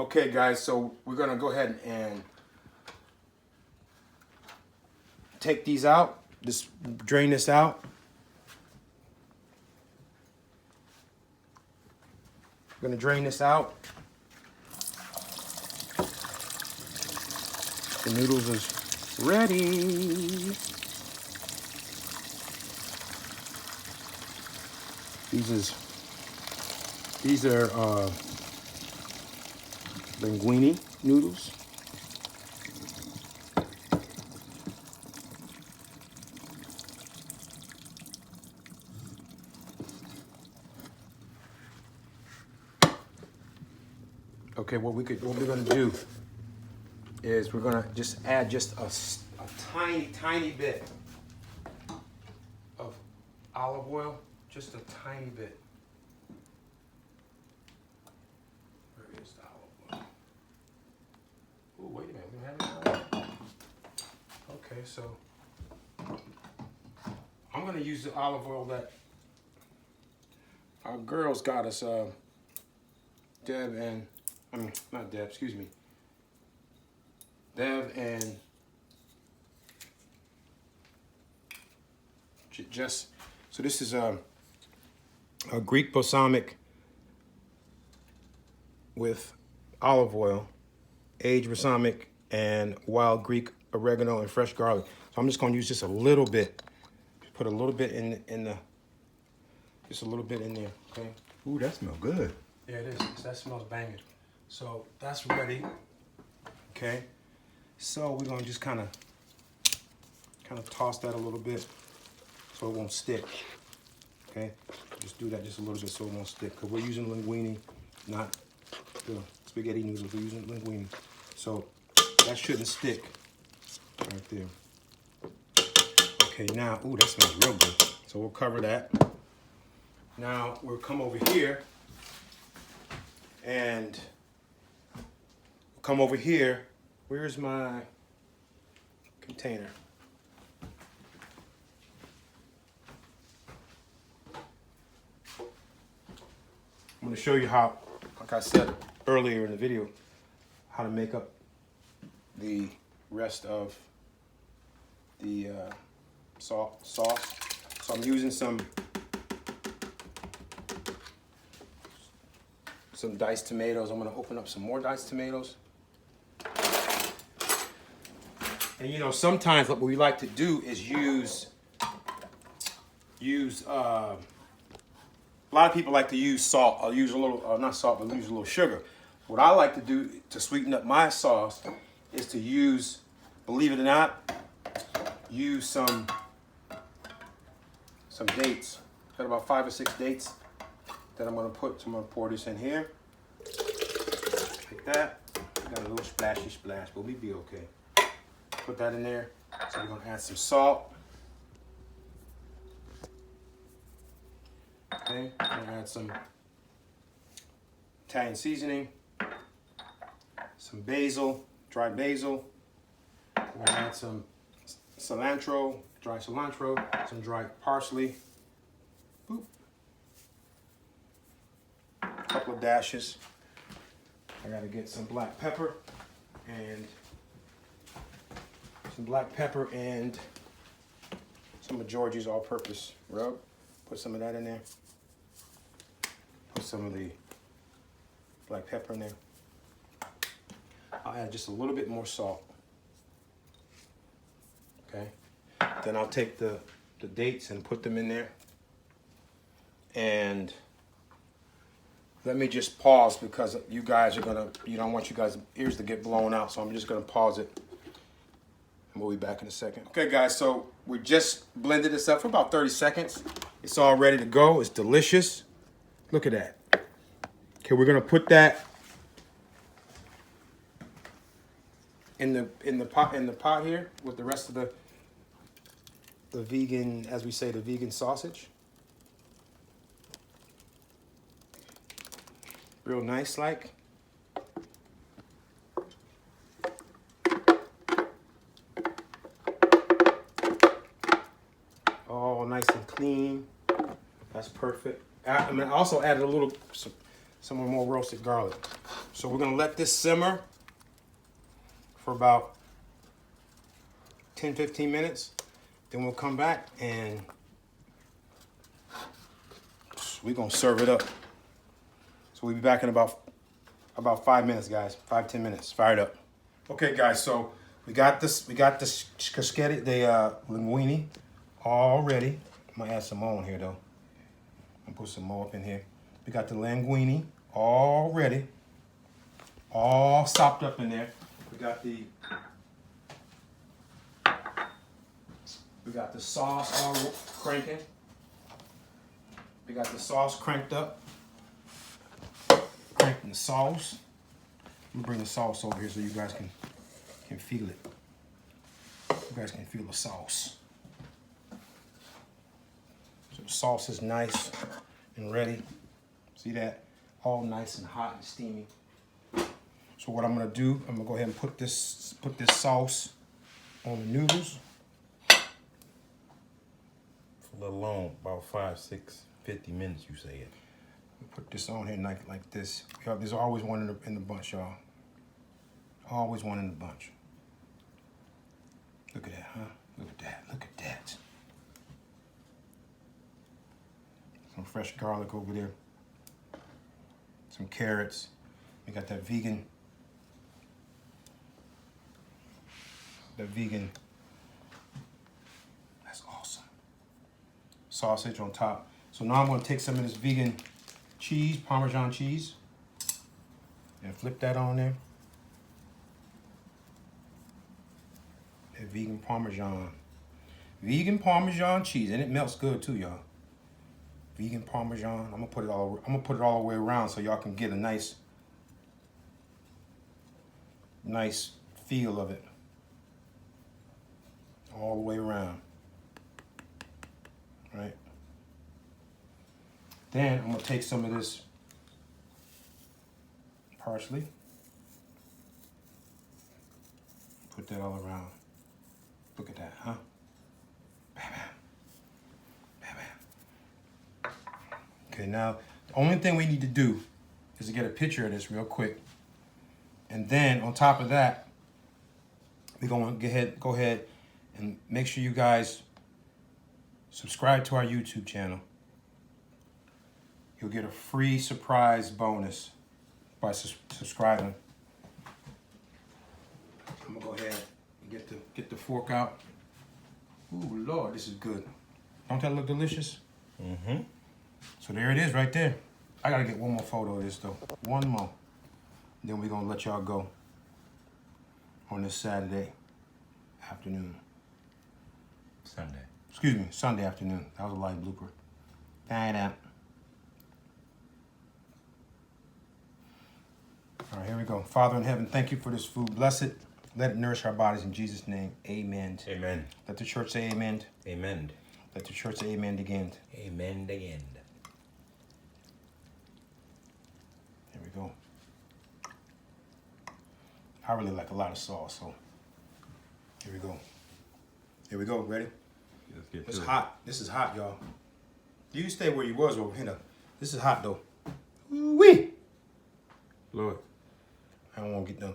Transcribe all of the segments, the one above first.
Okay, guys, so we're gonna go ahead and take these out. Just drain this out. We're gonna drain this out. The noodles is ready. These are linguine noodles. Okay, what we're gonna do is we're gonna just add just a tiny bit of olive oil, just a tiny bit. Where is the olive oil? Oh, wait a minute, we don't have any olive oil. Okay, so I'm gonna use the olive oil that our girls got us, Deb and, not Deb, excuse me. Dev and Jess. So this is a Greek balsamic with olive oil, aged balsamic, and wild Greek oregano and fresh garlic. So I'm just going to use just a little bit. Put a little bit in the, just a little bit in there. Okay. Ooh, that smells good. Yeah, it is. That smells banging. So that's ready. Okay. So we're gonna just kind of toss that a little bit so it won't stick. Okay, just do that just a little bit so it won't stick. Cause we're using linguine, not the spaghetti noodles. We're using linguine, so that shouldn't stick right there. Okay, now, ooh, that smells real good. So we'll cover that. Now we'll come over here and come over here. Where's my container? I'm going to show you how, like I said earlier in the video, how to make up the rest of the sauce. So I'm using some diced tomatoes. I'm going to open up some more diced tomatoes. And you know, sometimes what we like to do is use a lot of people like to use salt. I'll use a little, not salt, but use a little sugar. What I like to do to sweeten up my sauce is to use, believe it or not, use some dates. Got about 5 or 6 dates that I'm gonna put. So I'm gonna pour this in here, like that. Got a little splashy splash, but we'll be okay. Put that in there. So we're gonna add some salt. Okay, I'm gonna add some Italian seasoning, some basil, dry basil. We're gonna add some cilantro, dry cilantro, some dry parsley. Boop. A couple of dashes. I gotta get some black pepper and some of Georgie's all-purpose rub. Put some of that in there. Put some of the black pepper in there. I'll add just a little bit more salt. Okay. Then I'll take the dates and put them in there. And let me just pause because you guys are gonna, you don't want you guys' ears to get blown out, so I'm just gonna pause it. And we'll be back in a second. Okay guys, so we just blended this up for about 30 seconds. It's all ready to go. It's delicious. Look at that. Okay, we're gonna put that in the pot here with the rest of the vegan, as we say, the vegan sausage. Real nice like. All nice and clean. That's perfect. I also added a little some more roasted garlic. So we're gonna let this simmer for about 10-15 minutes. Then we'll come back and we're gonna serve it up. So we'll be back in about 5 minutes, guys. 5-10 minutes. Fire it up. Okay, guys. So we got this caschetti, the linguine, all ready. I'm gonna add some more in here though. I'm gonna put some more up in here. We got the linguine all ready, all sopped up in there. We got the sauce all cranking. We got the sauce cranked up. Cranking the sauce. Let me bring the sauce over here so you guys can feel it. You guys can feel the sauce. So the sauce is nice and ready. See that? All nice and hot and steamy. So what I'm gonna do, I'm gonna go ahead and put this sauce on the noodles. A little long, about 5, 6, 50 minutes, you say it. Put this on here like this. There's always one in the bunch, y'all. Always one in the bunch. Look at that, huh? Look at that. Look at that. Some fresh garlic over there. Some carrots. We got that vegan. That's awesome. Sausage on top. So now I'm going to take some of this vegan cheese, Parmesan cheese, and flip that on there. That vegan Parmesan cheese, and it melts good too, y'all. Vegan Parmesan. I'm gonna put it all the way around so y'all can get a nice feel of it. All the way around. Right. Then I'm gonna take some of this parsley. Put that all around. Look at that, huh? Bam, bam. Bam, bam. Okay, now the only thing we need to do is to get a picture of this real quick. And then on top of that, we're gonna go ahead and make sure you guys subscribe to our YouTube channel. You'll get a free surprise bonus by subscribing. I'm gonna go ahead and get the fork out. Ooh, Lord, this is good. Don't that look delicious? Mm-hmm. So there it is right there. I gotta get one more photo of this though. One more. Then we're gonna let y'all go on this Saturday afternoon. Sunday afternoon. That was a live blooper. Bang out. All right, here we go. Father in heaven, thank you for this food. Bless it. Let it nourish our bodies in Jesus' name. Amen. Amen. Let the church say amen. Amen. Let the church say amen again. Amen again. Here we go. I really like a lot of sauce, so here we go. Here we go. Ready? Let's get It's to it. hot. This is hot, y'all. You stay where you was over here. This is hot though. Wee. Lord. I don't want to get done.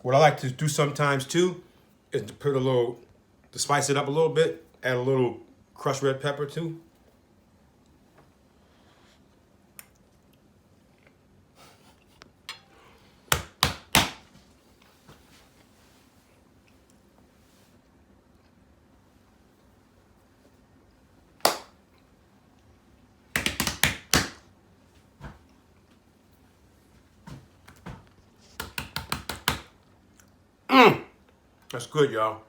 What I like to do sometimes too is to put to spice it up a little bit, add a little crushed red pepper too. That's good, y'all.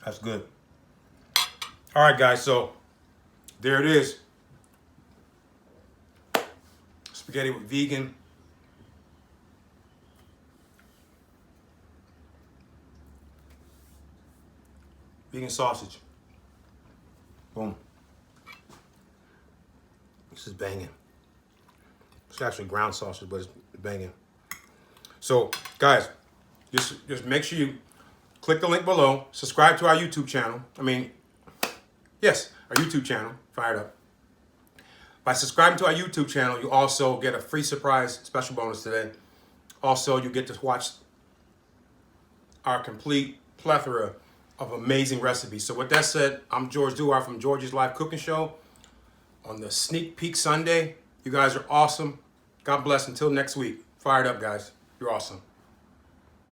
That's good. All right, guys, so there it is. Spaghetti with vegan sausage. Boom. This is banging. It's actually ground sausage, but it's banging. So, guys, just make sure you click the link below, subscribe to our YouTube channel. Yes, our YouTube channel, fired up. By subscribing to our YouTube channel, you also get a free surprise special bonus today. Also, you get to watch our complete plethora of amazing recipes. So with that said, I'm George Duhar from George's Live Cooking Show on the Sneak Peek Sunday. You guys are awesome. God bless. Until next week. Fired up, guys. You're awesome.